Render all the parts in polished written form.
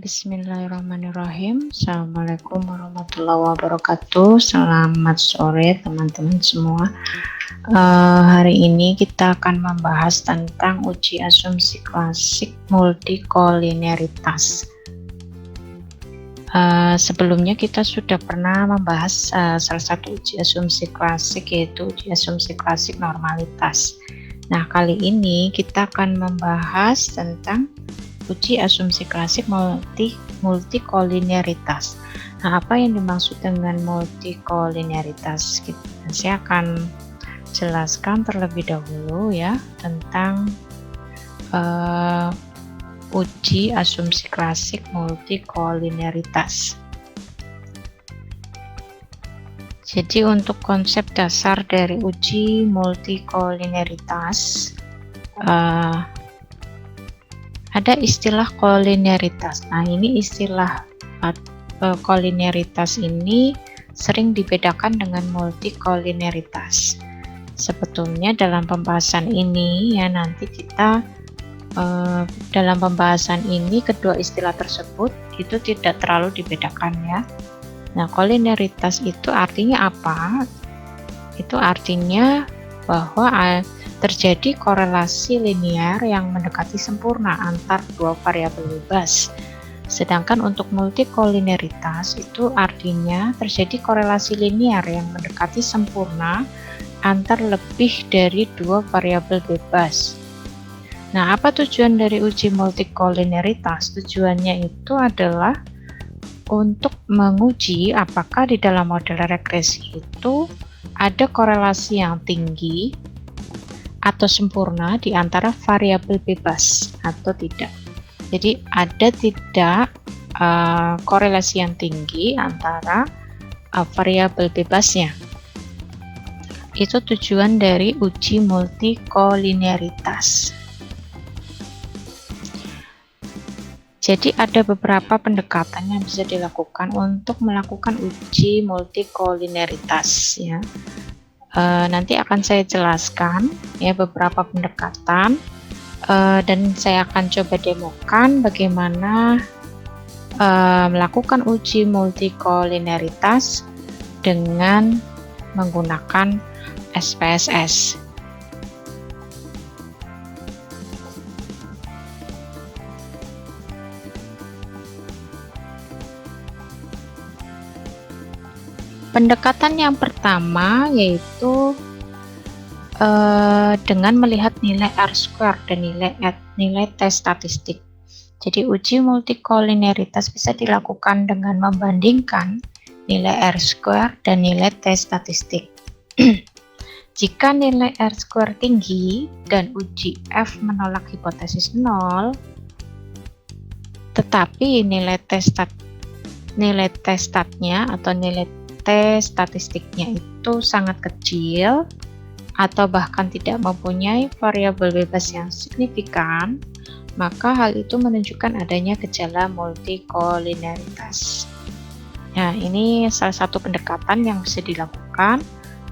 Bismillahirrahmanirrahim. Assalamualaikum warahmatullahi wabarakatuh. Selamat sore teman-teman semua. Hari ini kita akan membahas tentang uji asumsi klasik multikolineritas. Sebelumnya kita sudah pernah membahas salah satu uji asumsi klasik, yaitu uji asumsi klasik normalitas. Nah, kali ini kita akan membahas tentang uji asumsi klasik multikolineritas. Nah, apa yang dimaksud dengan multikolineritas? Saya akan jelaskan terlebih dahulu ya tentang uji asumsi klasik multikolineritas. Jadi untuk konsep dasar dari uji multikolineritas, ada istilah kolineritas. Nah, ini istilah kolineritas ini sering dibedakan dengan multikolineritas. Sebetulnya dalam pembahasan ini ya nanti kita dalam pembahasan ini kedua istilah tersebut itu tidak terlalu dibedakan ya. Nah, kolineritas itu artinya apa? Itu artinya bahwa terjadi korelasi linear yang mendekati sempurna antar dua variabel bebas. Sedangkan untuk multikolineritas itu artinya terjadi korelasi linear yang mendekati sempurna antar lebih dari dua variabel bebas. Nah, apa tujuan dari uji multikolineritas? Tujuannya itu adalah untuk menguji apakah di dalam model regresi itu ada korelasi yang tinggi atau sempurna di antara variabel bebas atau tidak. Jadi ada tidak korelasi yang tinggi antara variabel bebasnya. Itu tujuan dari uji multikolineritas. Jadi ada beberapa pendekatan yang bisa dilakukan untuk melakukan uji multikolineritas ya. Nanti akan saya jelaskan ya beberapa pendekatan dan saya akan coba demokan bagaimana melakukan uji multikolineritas dengan menggunakan SPSS. Pendekatan yang pertama yaitu dengan melihat nilai R-square dan nilai T statistik. Jadi uji multikolineritas bisa dilakukan dengan membandingkan nilai R-square dan nilai T statistik. Jika nilai R-square tinggi dan uji F menolak hipotesis 0, tetapi nilai T statnya atau nilai T statistiknya itu sangat kecil atau bahkan tidak mempunyai variabel bebas yang signifikan, maka hal itu menunjukkan adanya gejala multikolineritas. Nah, ini salah satu pendekatan yang bisa dilakukan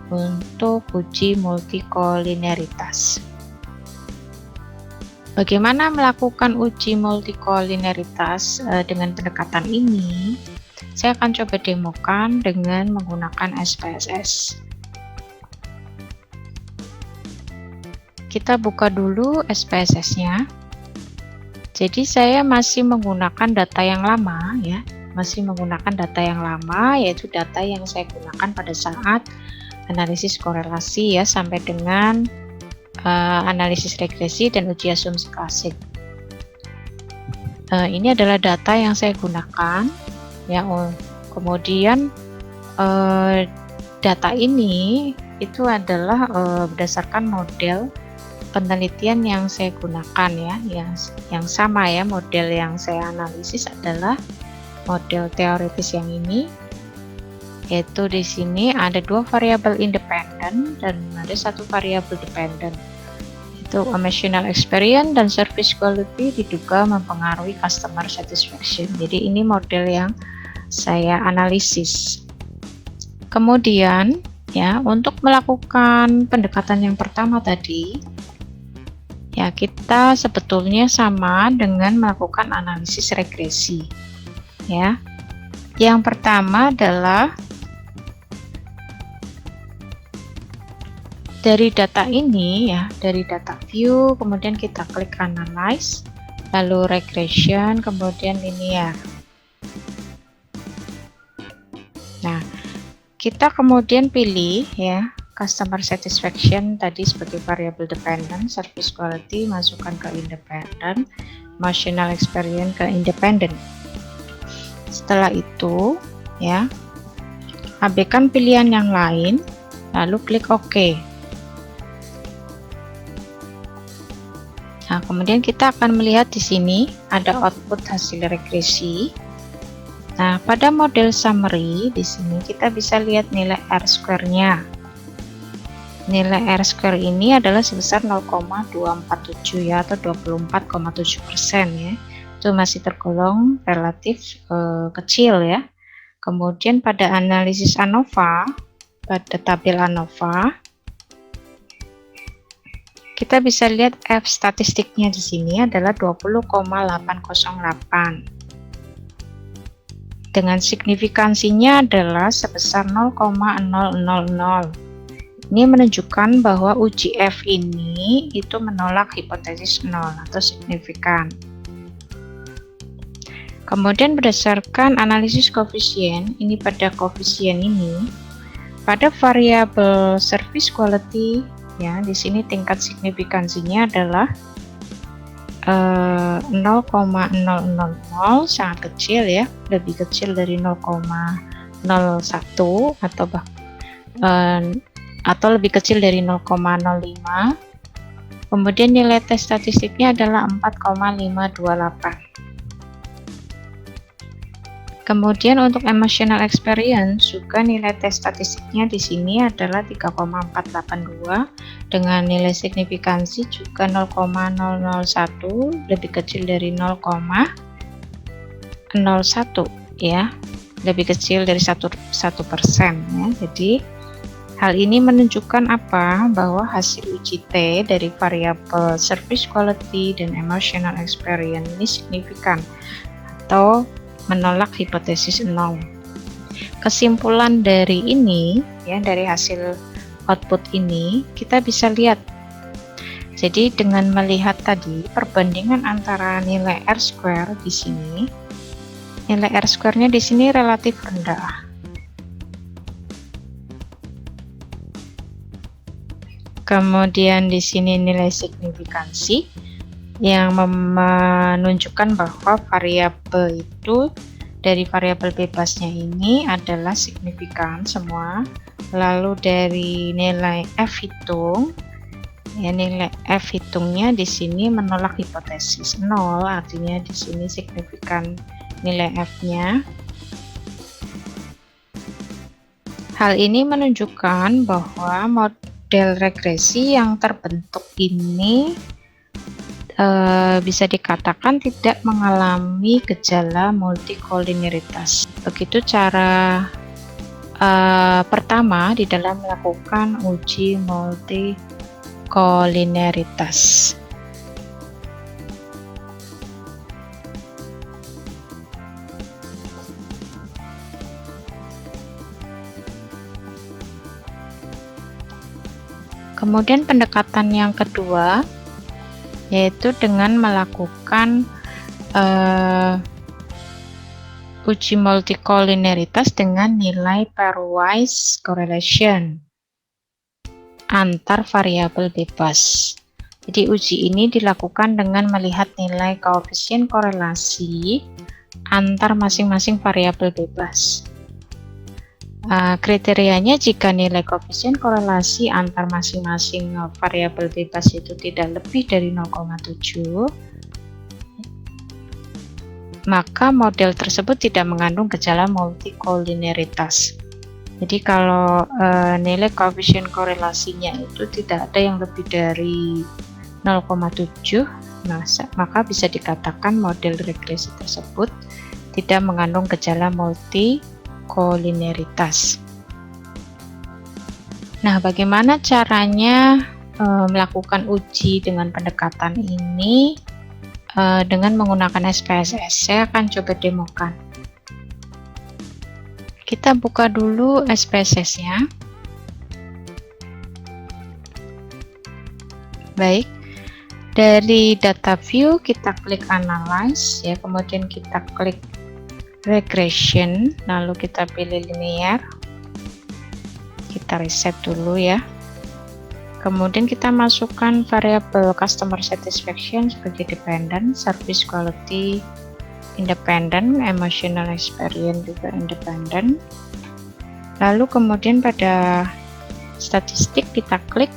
untuk uji multikolineritas. Bagaimana melakukan uji multikolineritas dengan pendekatan ini? Saya akan coba demokan dengan menggunakan SPSS. Kita buka dulu SPSS-nya. Jadi saya masih menggunakan data yang lama ya, yaitu data yang saya gunakan pada saat analisis korelasi ya sampai dengan analisis regresi dan uji asumsi klasik. Ini adalah data yang saya gunakan. Ya, kemudian data ini itu adalah berdasarkan model penelitian yang saya gunakan ya, yang sama ya, model yang saya analisis adalah model teoritis yang ini, yaitu di sini ada dua variabel independen dan ada satu variabel dependen. Itu emotional experience dan service quality diduga mempengaruhi customer satisfaction. Jadi ini model yang saya analisis. Kemudian ya, untuk melakukan pendekatan yang pertama tadi Ya, kita sebetulnya sama dengan melakukan analisis regresi. Ya. Yang pertama adalah dari data ini ya, dari data view, kemudian kita klik analyze, lalu regression, kemudian linear. Nah, kita kemudian pilih ya customer satisfaction tadi sebagai variable dependent, service quality masukkan ke independent, emotional experience ke independent. Setelah itu ya, abaikan pilihan yang lain, lalu klik OK. Nah, kemudian kita akan melihat di sini ada output hasil regresi. Nah, pada model summary di sini kita bisa lihat nilai R-square-nya. Nilai R-square ini adalah sebesar 0,247 ya, atau 24,7% ya. Itu masih tergolong relatif kecil ya. Kemudian pada analisis ANOVA, pada tabel ANOVA, kita bisa lihat F statistiknya di sini adalah 20,808. Dengan signifikansinya adalah sebesar 0,000. Ini menunjukkan bahwa uji F ini itu menolak hipotesis 0 atau signifikan. Kemudian berdasarkan analisis koefisien, ini pada koefisien ini, pada variabel service quality ya, di sini tingkat signifikansinya adalah 0,0000, sangat kecil ya, lebih kecil dari 0,01 atau lebih kecil dari 0,05. Kemudian nilai tes statistiknya adalah 4,528. Kemudian untuk emotional experience juga nilai tes statistiknya di sini adalah 3,482 dengan nilai signifikansi juga 0,001, lebih kecil dari 0,01 ya, lebih kecil dari 1% ya. Jadi hal ini menunjukkan apa? Bahwa hasil uji T dari variabel service quality dan emotional experience ini signifikan atau menolak hipotesis 0. Kesimpulan dari ini ya, dari hasil output ini kita bisa lihat. Jadi dengan melihat tadi perbandingan antara nilai R-square di sini, nilai R-square-nya di sini relatif rendah. Kemudian di sini nilai signifikansi yang menunjukkan bahwa variabel itu dari variabel bebasnya ini adalah signifikan semua. Lalu dari nilai F hitung, ya nilai F hitungnya di sini menolak hipotesis 0, artinya di sini signifikan nilai F-nya. Hal ini menunjukkan bahwa model regresi yang terbentuk ini bisa dikatakan tidak mengalami gejala multikolinearitas. Begitu cara pertama di dalam melakukan uji multikolinearitas. Kemudian pendekatan yang kedua yaitu dengan melakukan uji multikolinearitas dengan nilai pairwise correlation antar variabel bebas. Jadi uji ini dilakukan dengan melihat nilai koefisien korelasi antar masing-masing variabel bebas. Kriterianya jika nilai koefisien korelasi antar masing-masing variabel bebas itu tidak lebih dari 0,7, maka model tersebut tidak mengandung gejala multikolinearitas. Jadi kalau nilai koefisien korelasinya itu tidak ada yang lebih dari 0,7, maka bisa dikatakan model regresi tersebut tidak mengandung gejala multikolinearitas. Nah, bagaimana caranya melakukan uji dengan pendekatan ini dengan menggunakan SPSS. Saya akan coba demokan. Kita buka dulu SPSS-nya. Baik, dari data view kita klik analyze ya, kemudian kita klik regression, lalu kita pilih linear. Kita reset dulu ya. Kemudian kita masukkan variabel customer satisfaction sebagai dependent, service quality independent, emotional experience juga independent. Lalu kemudian pada statistik kita klik,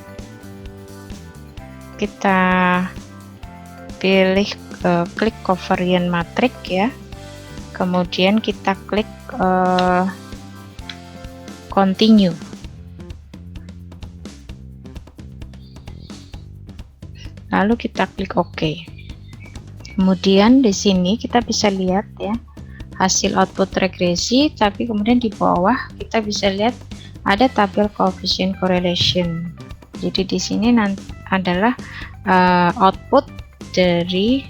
kita pilih klik covariance matrix ya. Kemudian kita klik continue. Lalu kita klik OK. Kemudian di sini kita bisa lihat ya hasil output regresi, tapi kemudian di bawah kita bisa lihat ada tabel coefficient correlation. Jadi di sini nanti adalah output dari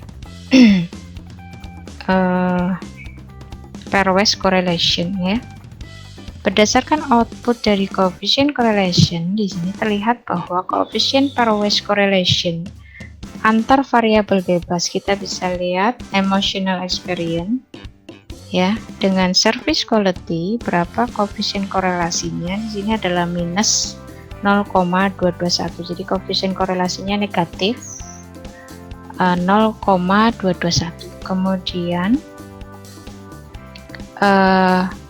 pairwise correlation ya. Berdasarkan output dari coefficient correlation, di sini terlihat bahwa coefficient pairwise correlation antar variabel bebas, kita bisa lihat emotional experience ya dengan service quality, berapa koefisien korelasinya. Di sini adalah minus 0,221, jadi koefisien korelasinya negatif 0,221. Kemudian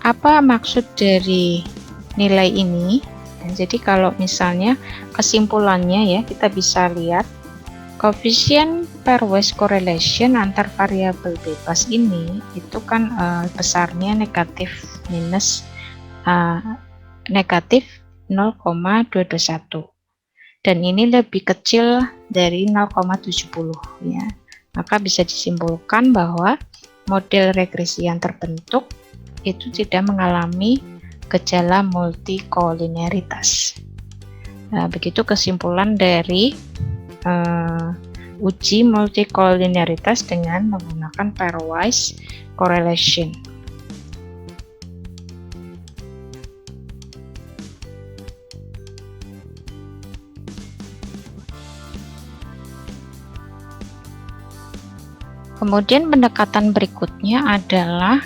apa maksud dari nilai ini? Jadi kalau misalnya kesimpulannya ya, kita bisa lihat koefisien pairwise correlation antar variabel bebas ini itu kan besarnya negatif minus negatif 0,221, dan ini lebih kecil dari 0,70 ya. Maka bisa disimpulkan bahwa model regresi yang terbentuk itu tidak mengalami gejala multikolinearitas. Nah, begitu kesimpulan dari uji multikolinearitas dengan menggunakan pairwise correlation. Kemudian pendekatan berikutnya adalah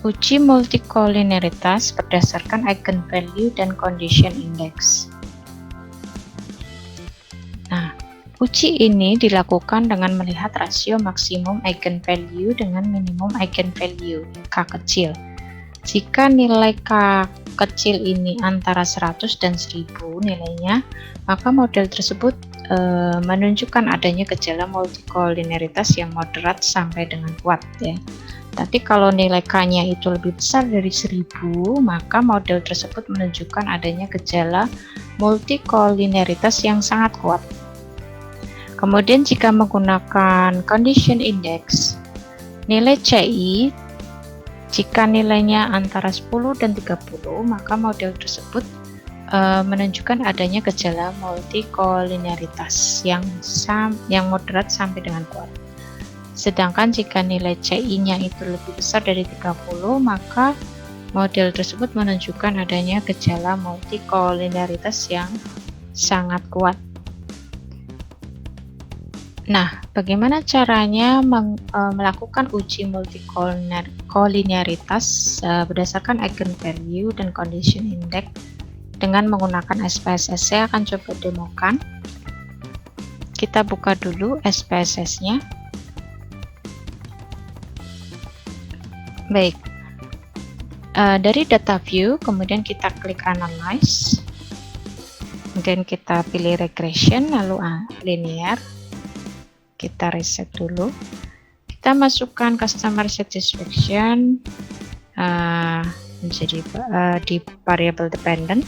uji multikolinearitas berdasarkan eigenvalue dan condition index. Nah, uji ini dilakukan dengan melihat rasio maksimum eigenvalue dengan minimum eigenvalue K kecil. Jika nilai K kecil ini antara 100 dan 1000 nilainya, maka model tersebut menunjukkan adanya gejala multikolinearitas yang moderat sampai dengan kuat ya. Tapi kalau nilai K-nya itu lebih besar dari 1000, maka model tersebut menunjukkan adanya gejala multikolinearitas yang sangat kuat. Kemudian jika menggunakan condition index, nilai CI jika nilainya antara 10 dan 30, maka model tersebut menunjukkan adanya gejala multikolinearitas yang moderat sampai dengan kuat. Sedangkan jika nilai CI-nya itu lebih besar dari 30, maka model tersebut menunjukkan adanya gejala multikolinearitas yang sangat kuat. Nah, bagaimana caranya melakukan uji multikolinearitas berdasarkan eigenvalue dan condition index dengan menggunakan SPSS? Saya akan coba demokan. Kita buka dulu SPSS-nya. Baik, dari data view, kemudian kita klik analyze, kemudian kita pilih regression, lalu linear. Kita reset dulu. Kita masukkan customer satisfaction menjadi di variable dependent,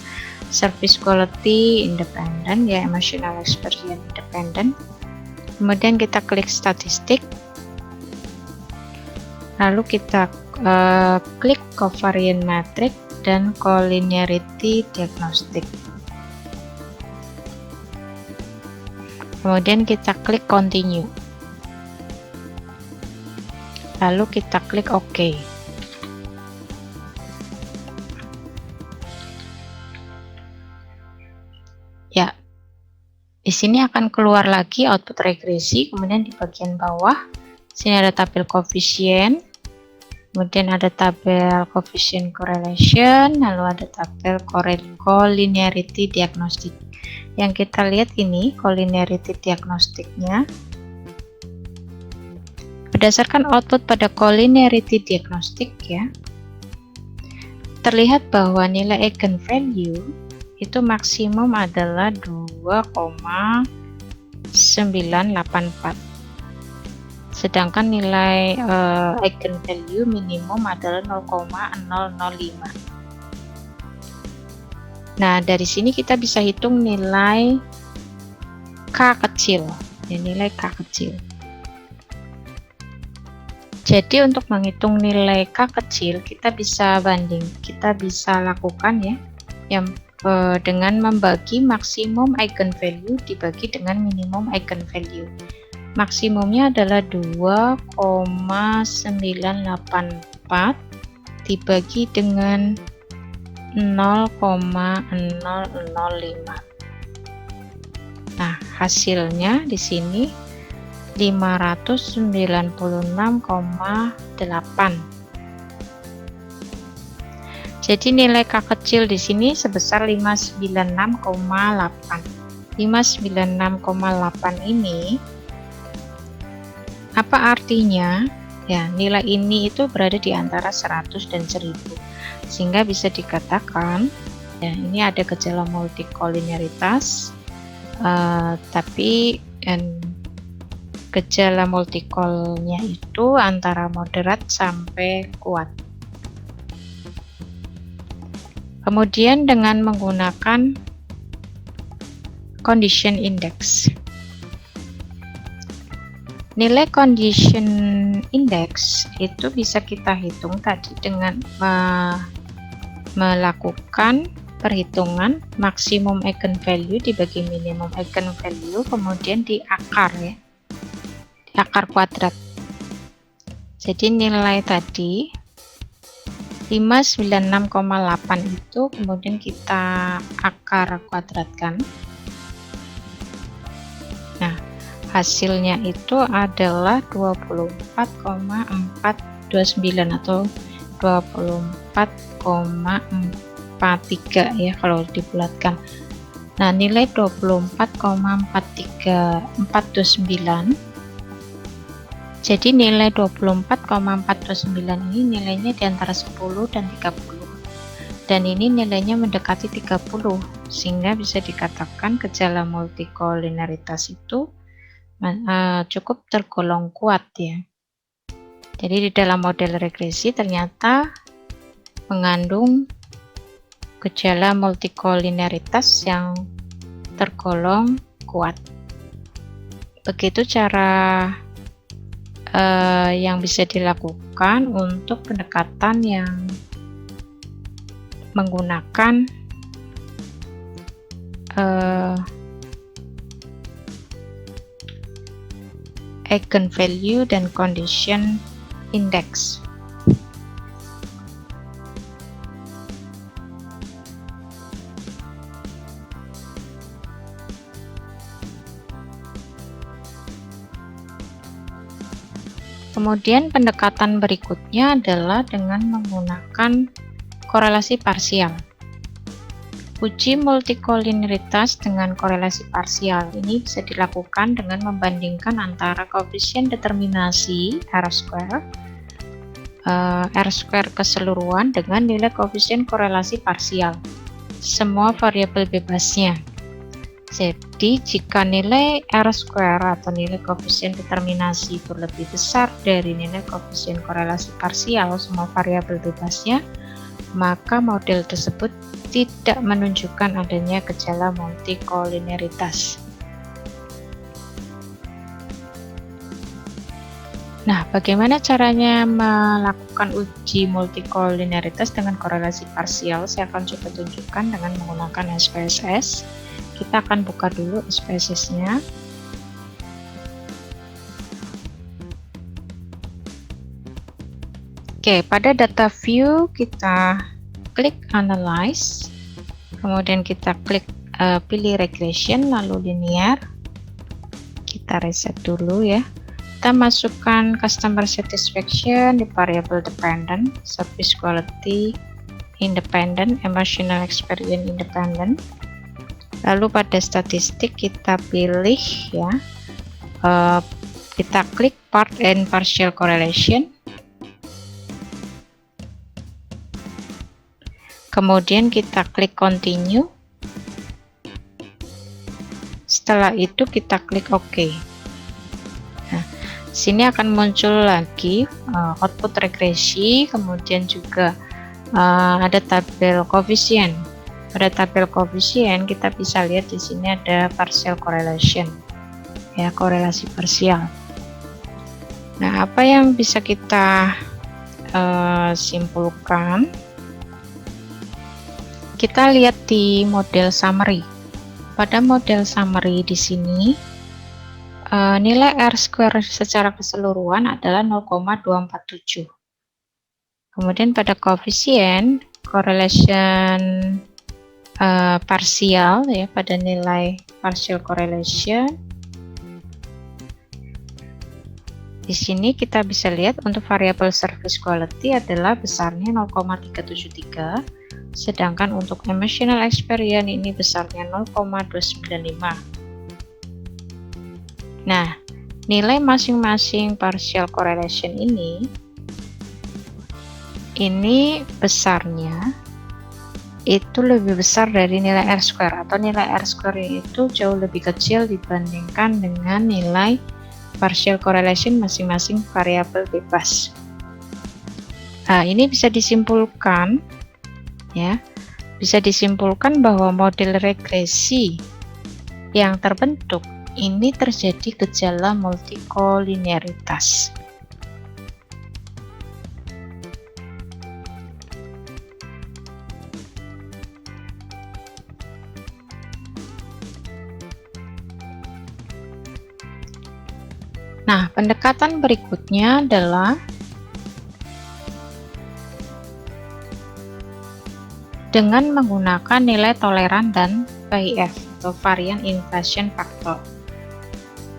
service quality independent ya, emotional experience independent. Kemudian kita klik statistik, lalu kita klik covariance matrix dan collinearity diagnostic. Kemudian kita klik continue. Lalu kita klik OK. Ya, di sini akan keluar lagi output regresi. Kemudian di bagian bawah, sini ada tabel koefisien. Kemudian ada tabel coefficient correlation, lalu ada tabel collinearity diagnostic. Yang kita lihat ini collinearity diagnostiknya. Berdasarkan output pada collinearity diagnostic ya, terlihat bahwa nilai eigenvalue itu maksimum adalah 2,984. Sedangkan nilai eigenvalue minimum adalah 0,005. Nah, dari sini kita bisa hitung nilai K kecil, ya, nilai K kecil. Jadi untuk menghitung nilai K kecil, kita bisa lakukan ya, dengan membagi maksimum eigenvalue dibagi dengan minimum eigenvalue. Maksimumnya adalah 2,984 dibagi dengan 0,005. Nah, hasilnya di sini 596,8. Jadi nilai K kecil di sini sebesar 596,8. 596,8 ini apa artinya? Ya, nilai ini itu berada di antara 100 dan 1000. Sehingga bisa dikatakan, ya, ini ada gejala multicollinearitas, tapi gejala multicolnya itu antara moderat sampai kuat. Kemudian dengan menggunakan condition index. Nilai condition index itu bisa kita hitung tadi dengan melakukan perhitungan maksimum eigenvalue dibagi minimum eigenvalue, kemudian di akar ya, di akar kuadrat. Jadi nilai tadi 596,8 itu kemudian kita akar kuadratkan. Nah, hasilnya itu adalah 24,429 atau 24,43 ya kalau dibulatkan. Nah, nilai 24,429. Jadi nilai 24,429 ini nilainya di antara 10 dan 30. Dan ini nilainya mendekati 30, sehingga bisa dikatakan gejala multicollinearitas itu cukup tergolong kuat ya. Jadi di dalam model regresi ternyata mengandung gejala multicollinearitas yang tergolong kuat. Begitu cara yang bisa dilakukan untuk pendekatan yang menggunakan eigenvalue dan condition index. Kemudian pendekatan berikutnya adalah dengan menggunakan korelasi parsial. Uji multicollinearitas dengan korelasi parsial ini bisa dilakukan dengan membandingkan antara koefisien determinasi R², R² keseluruhan dengan nilai koefisien korelasi parsial, semua variabel bebasnya. Jadi jika nilai R² atau nilai koefisien determinasi itu lebih besar dari nilai koefisien korelasi parsial semua variabel bebasnya, maka model tersebut tidak menunjukkan adanya gejala multicollinearitas. Nah, bagaimana caranya melakukan uji multicollinearitas dengan korelasi parsial? Saya akan coba tunjukkan dengan menggunakan SPSS. Kita akan buka dulu SPSS-nya. Oke, pada data view kita klik analyze, kemudian kita klik pilih regression lalu linear. Kita reset dulu ya. Kita masukkan customer satisfaction di variable dependent, service quality independent, emotional experience independent. Lalu pada statistik kita pilih ya, kita klik part and partial correlation. Kemudian kita klik continue. Setelah itu kita klik OK. Nah, sini akan muncul lagi output regresi, kemudian juga ada tabel koefisien. Pada tabel koefisien kita bisa lihat di sini ada partial correlation, ya, korelasi parsial. Nah, apa yang bisa kita simpulkan? Kita lihat di model summary. Pada model summary di sini nilai R-square secara keseluruhan adalah 0,247. Kemudian pada koefisien correlation parsial ya, pada nilai partial correlation di sini kita bisa lihat untuk variabel service quality adalah besarnya 0,373. Sedangkan untuk emotional experience ini besarnya 0,295. Nah, nilai masing-masing partial correlation ini besarnya itu lebih besar dari nilai R-square, atau nilai R-square itu jauh lebih kecil dibandingkan dengan nilai partial correlation masing-masing variabel bebas. Nah, ini bisa disimpulkan ya, bisa disimpulkan bahwa model regresi yang terbentuk ini terjadi gejala multikolinearitas. Nah, pendekatan berikutnya adalah dengan menggunakan nilai toleran dan VIF atau varian inflation factor.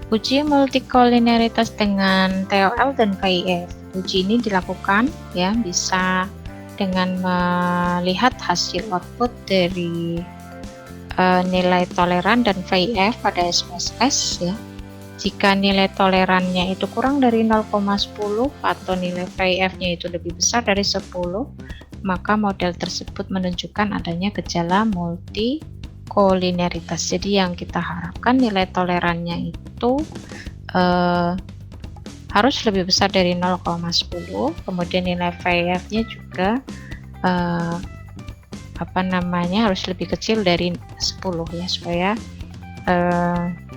Uji multikolinearitas dengan TOL dan VIF. Uji ini dilakukan ya, bisa dengan melihat hasil output dari nilai toleran dan VIF pada SPSS ya. Jika nilai tolerannya itu kurang dari 0,10 atau nilai VIF-nya itu lebih besar dari 10, maka model tersebut menunjukkan adanya gejala multikolinearitas. Jadi yang kita harapkan nilai tolerannya itu harus lebih besar dari 0,10, kemudian nilai VIF-nya juga harus lebih kecil dari 10 ya, supaya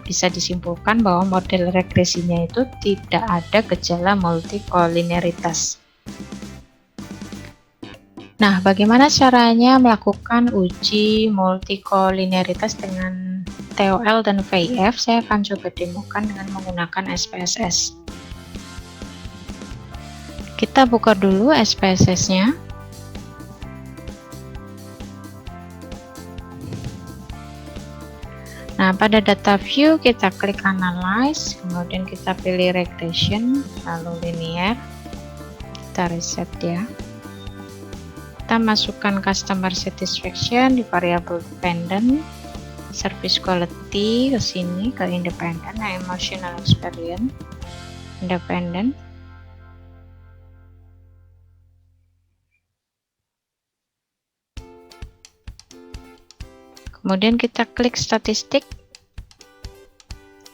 bisa disimpulkan bahwa model regresinya itu tidak ada gejala multikolinearitas. Nah, bagaimana caranya melakukan uji multikolinearitas dengan TOL dan VIF? Saya akan coba demokan dengan menggunakan SPSS. Kita buka dulu SPSS-nya. Nah, pada data view kita klik analyze, kemudian kita pilih regression, lalu linear. Kita reset ya. Kita masukkan customer satisfaction di variable dependent, service quality ke sini, ke independent, emotional experience independent. Kemudian kita klik statistik,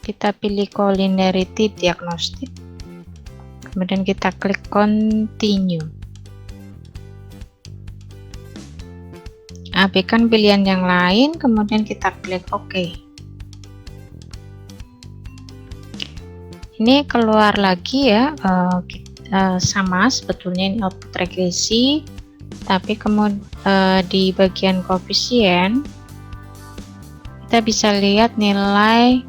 kita pilih collinearity diagnostic, kemudian kita klik continue. Abaikan pilihan yang lain, kemudian kita klik OK. Ini keluar lagi ya, sama sebetulnya ini output regresi, tapi kemudian di bagian koefisien kita bisa lihat nilai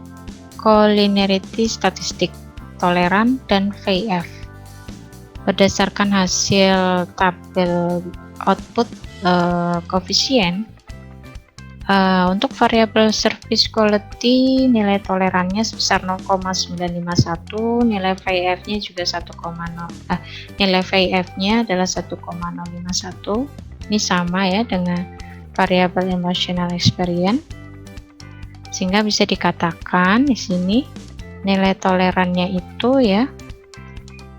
collinearity statistik, toleran, dan VIF. berdasarkan hasil tabel output koefisien. Untuk variabel service quality nilai tolerannya sebesar 0,951, nilai VIF-nya juga 1,0, nilai VIF-nya adalah 1,051. Ini sama ya dengan variabel emotional experience, sehingga bisa dikatakan di sini nilai tolerannya itu ya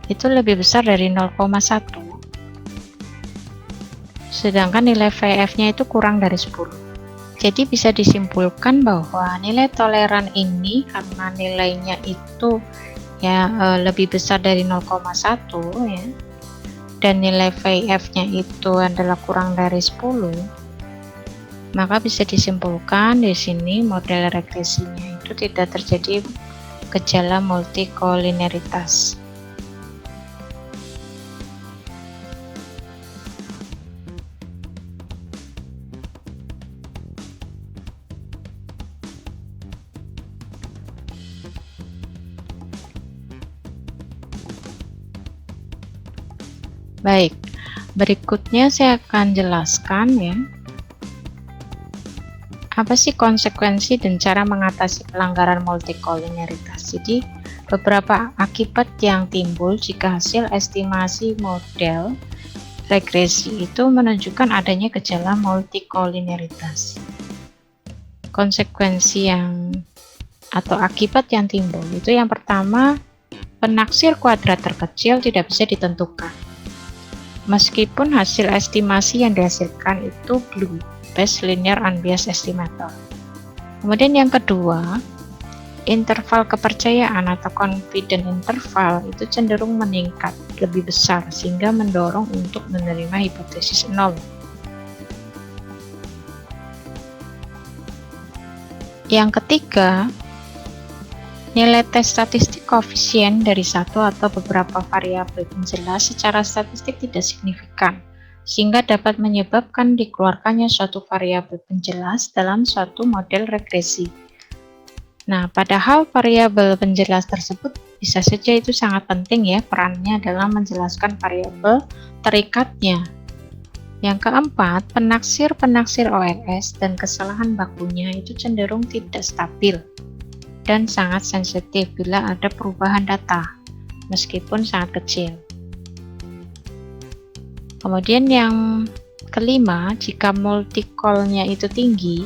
itu lebih besar dari 0,1, sedangkan nilai VIF-nya itu kurang dari 10. Jadi bisa disimpulkan bahwa nilai toleran ini karena nilainya itu ya lebih besar dari 0,1 ya, dan nilai VIF-nya itu adalah kurang dari 10, maka bisa disimpulkan di sini model regresinya itu tidak terjadi gejala multikolineritas. Baik, berikutnya saya akan jelaskan ya, apa sih konsekuensi dan cara mengatasi pelanggaran multikolineritas. Jadi, beberapa akibat yang timbul jika hasil estimasi model regresi itu menunjukkan adanya gejala multikolineritas. Konsekuensi atau akibat yang timbul itu yang pertama, penaksir kuadrat terkecil tidak bisa ditentukan meskipun hasil estimasi yang dihasilkan itu blue based linear unbiased estimator. Kemudian yang kedua, interval kepercayaan atau confidence interval itu cenderung meningkat lebih besar sehingga mendorong untuk menerima hipotesis nol. Yang ketiga, nilai tes statistik koefisien dari satu atau beberapa variabel penjelas secara statistik tidak signifikan, sehingga dapat menyebabkan dikeluarkannya suatu variabel penjelas dalam suatu model regresi. Nah, padahal variabel penjelas tersebut bisa saja itu sangat penting ya perannya dalam menjelaskan variabel terikatnya. Yang keempat, penaksir OLS dan kesalahan bakunya itu cenderung tidak stabil dan sangat sensitif bila ada perubahan data, meskipun sangat kecil. Kemudian yang kelima, jika multicolnya itu tinggi,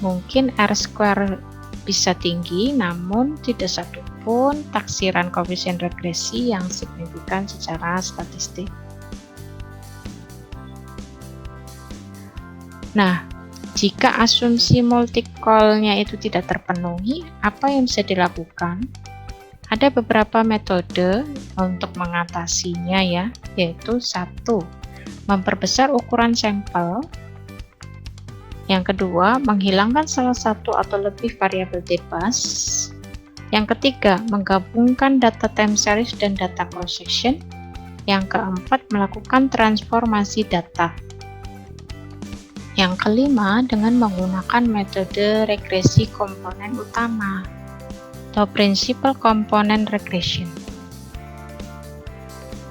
mungkin R-square bisa tinggi, namun tidak satupun taksiran koefisien regresi yang signifikan secara statistik. Nah, jika asumsi multicolnya itu tidak terpenuhi, apa yang bisa dilakukan? Ada beberapa metode untuk mengatasinya ya, yaitu 1. Memperbesar ukuran sampel. Yang kedua, menghilangkan salah satu atau lebih variabel bebas. Yang ketiga, menggabungkan data time series dan data cross section. Yang keempat, melakukan transformasi data. Yang kelima, dengan menggunakan metode regresi komponen utama atau principal component regression.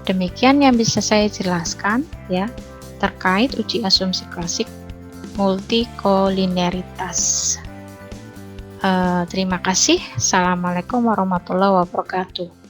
Demikian yang bisa saya jelaskan ya terkait uji asumsi klasik multikolineritas. Terima kasih. Assalamualaikum warahmatullahi wabarakatuh.